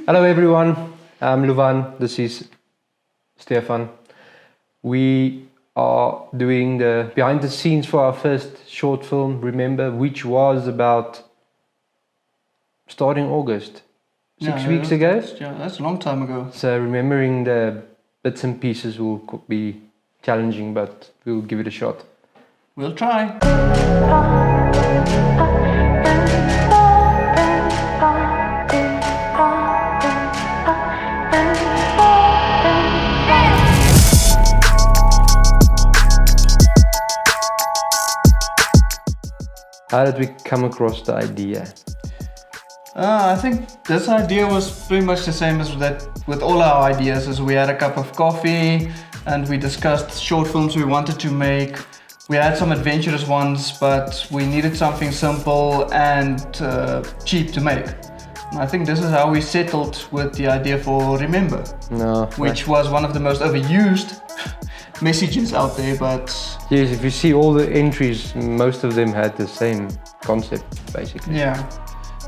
Hello everyone, I'm Luvan, this is Stefan. We are doing the behind the scenes for our first short film, remember, which was about starting August, 6 weeks ago. That's a long time ago. So remembering the bits and pieces will be challenging, but we'll give it a shot. We'll try. How did we come across the idea? I think this idea was pretty much the same as that with all our ideas, as we had a cup of coffee and we discussed short films we wanted to make. We had some adventurous ones, but we needed something simple and cheap to make. And I think this is how we settled with the idea for Remember, which was one of the most overused messages out there, but yes, if you see all the entries, most of them had the same concept basically. Yeah,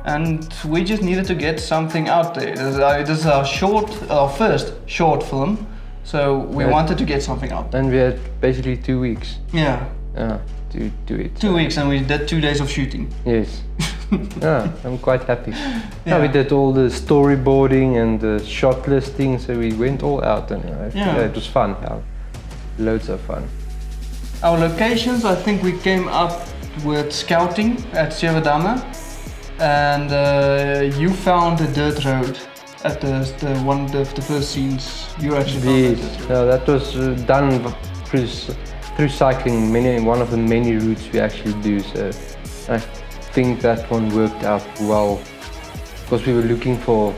and we just needed to get something out there. This is our first short film, so we wanted to get something out there. And we had basically 2 weeks. Yeah. To do it. 2 weeks, and we did 2 days of shooting. Yes. I'm quite happy. Yeah. We did all the storyboarding and the shot listing, so we went all out, and it was fun. Loads of fun. Our locations, I think we came up with scouting at Severdame, and you found a dirt road at the first scenes. You actually found yes. That was done through cycling, one of the many routes we actually do. So I think that one worked out well, because we were looking for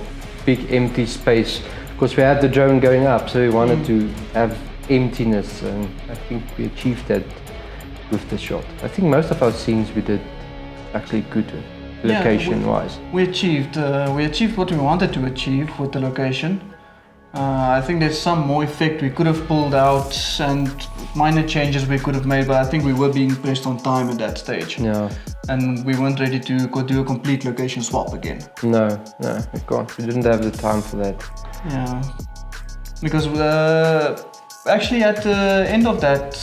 big empty space, because we had the drone going up, so we wanted to have emptiness, and I think we achieved that with the shot. I think most of our scenes we did actually good location-wise. We achieved what we wanted to achieve with the location. I think there's some more effect we could have pulled out and minor changes we could have made, but I think we were being pressed on time at that stage. Yeah. And we weren't ready to do a complete location swap again. No, we can't. We didn't have the time for that. Yeah. Because actually at the end of that,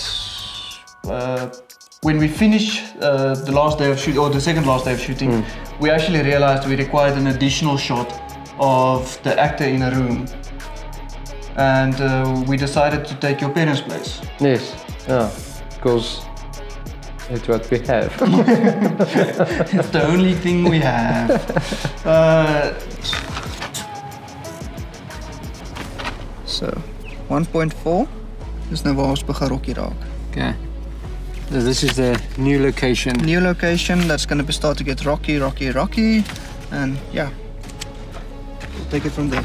when we finished the last day of shooting, or the second last day of shooting, we actually realized we required an additional shot of the actor in a room. And we decided to take your parents' place. Yes, because it's what we have. It's the only thing we have. So, 1.4 is nou waar ons begin rokkie raak. Okay. So this is the new location. New location that's going to start to get rocky, and yeah, we'll take it from there.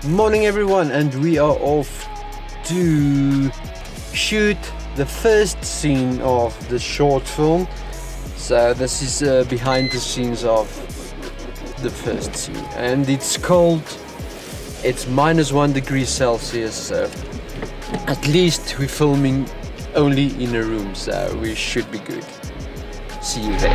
Morning everyone, and we are off to shoot the first scene of the short film. So this is behind the scenes of the first scene, and it's cold. It's -1 degree Celsius, so at least we're filming only in a room, so we should be good. See you there.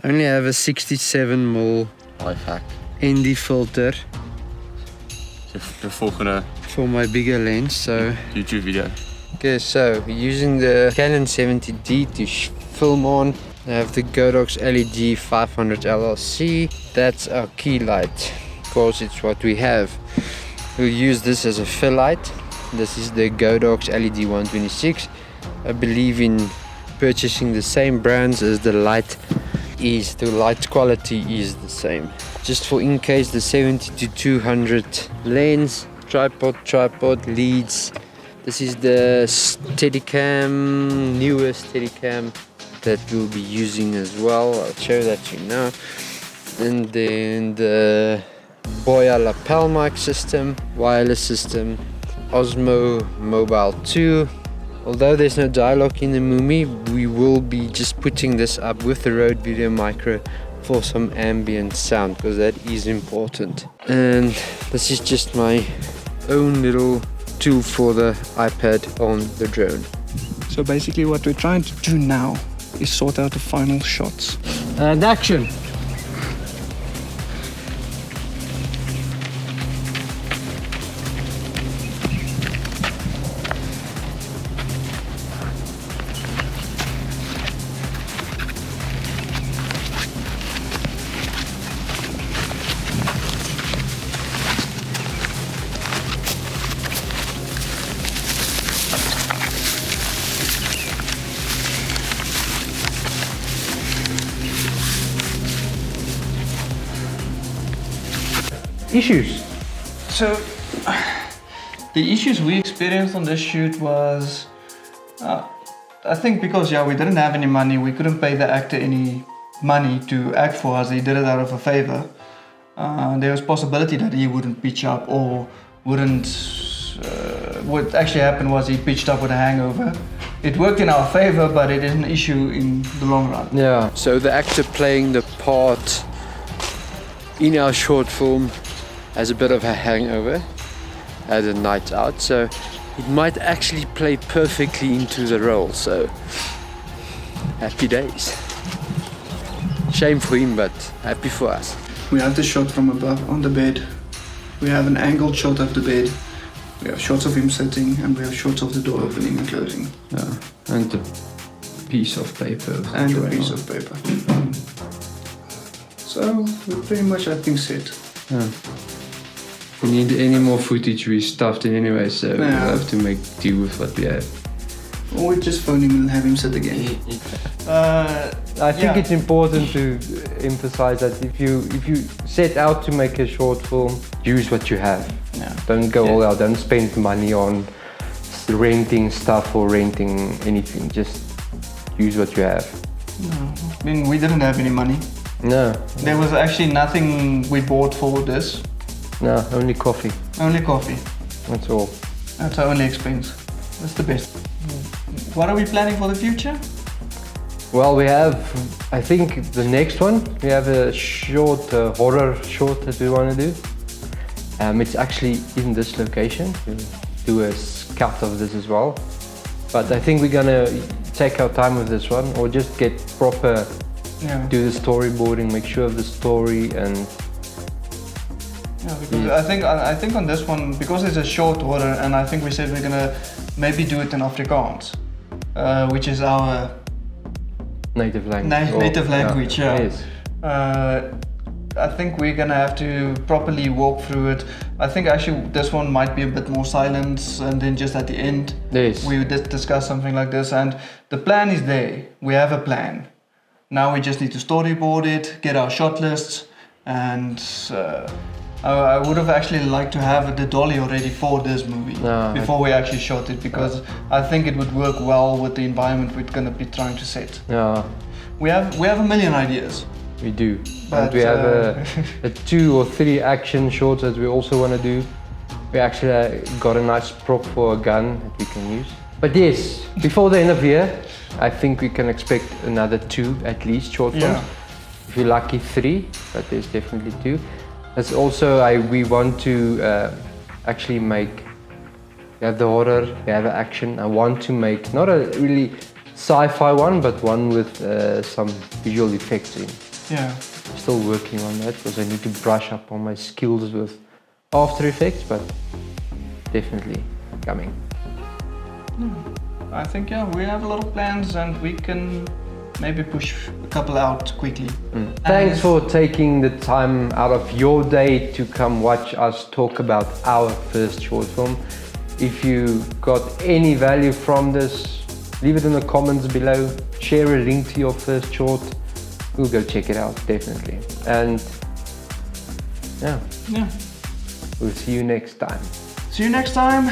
I only have a 67mm life hack ND filter de volgende for my bigger lens, so YouTube video. okay, so we're using the Canon 70D to film on. I have the GODOX LED 500 LLC. That's our key light, because it's what we have. We'll use this as a fill light. This is the GODOX LED 126. I believe in purchasing the same brands as the light quality is the same. Just for in case the 70-200 lens, tripod leads. This is the SteadiCam, Neewer SteadiCam that we'll be using as well. I'll show that to you now. And then the Boya lapel mic system, wireless system, Osmo Mobile 2. Although there's no dialogue in the Mumi, we will be just putting this up with the Rode Video Micro for some ambient sound, because that is important. And this is just my own little tool for the iPad on the drone. So basically what we're trying to do now is sort out the final shots. And action! Issues. So the issues we experienced on this shoot was, I think because we didn't have any money, we couldn't pay the actor any money to act for us. He did it out of a favor. There was possibility that he wouldn't pitch up or wouldn't. What actually happened was he pitched up with a hangover. It worked in our favor, but it is an issue in the long run. Yeah. So the actor playing the part in our short film has a bit of a hangover, had a night out, so it might actually play perfectly into the role. So happy days. Shame for him, but happy for us. We have the shot from above on the bed. We have an angled shot of the bed. We have shots of him sitting, and we have shots of the door opening and closing. Yeah, and the piece of paper. And a piece of paper. So we're pretty much, I think, set. Yeah. If we need any more footage, we stuffed it anyway, so we'll have to make do with what we have. Or we just phone him and have him sit again. I think it's important to emphasize that if you set out to make a short film, use what you have. Yeah. Don't go all out. Don't spend money on renting stuff or renting anything. Just use what you have. No. I mean, we didn't have any money. No. There was actually nothing we bought for this. No, only coffee. Only coffee. That's all. That's our only expense. That's the best. What are we planning for the future? Well, we have, I think the next one, we have a short, horror short that we want to do. It's actually in this location. We'll do a scout of this as well. But I think we're gonna take our time with this one, or just get proper, do the storyboarding, make sure of the story, and because I think on this one, because it's a short horror, and I think we said we're gonna maybe do it in Afrikaans, which is our native language. Native language, yeah. Yes. I think we're gonna have to properly walk through it. I think actually this one might be a bit more silence, and then just at the end we would discuss something like this. And the plan is there. We have a plan. Now we just need to storyboard it, get our shot lists, and I would have actually liked to have the dolly already for this movie before we actually shot it, because I think it would work well with the environment we're gonna be trying to set. Yeah. We have a million ideas. We do. But, and we have a 2 or 3 action shorts that we also want to do. We actually got a nice prop for a gun that we can use. But yes, before the end of the year, I think we can expect another 2 at least short films. Yeah. If you're lucky 3, but there's definitely 2. That's also, we want to actually make, we have the horror, we have action. I want to make not a really sci-fi one, but one with some visual effects in. Yeah. Still working on that, because I need to brush up on my skills with After Effects, but definitely coming. I think we have a lot of plans, and we can maybe push a couple out quickly. Thanks for taking the time out of your day to come watch us talk about our first short film. If you got any value from this, leave it in the comments below. Share a link to your first short. We'll go check it out, definitely. And yeah, we'll see you next time. See you next time.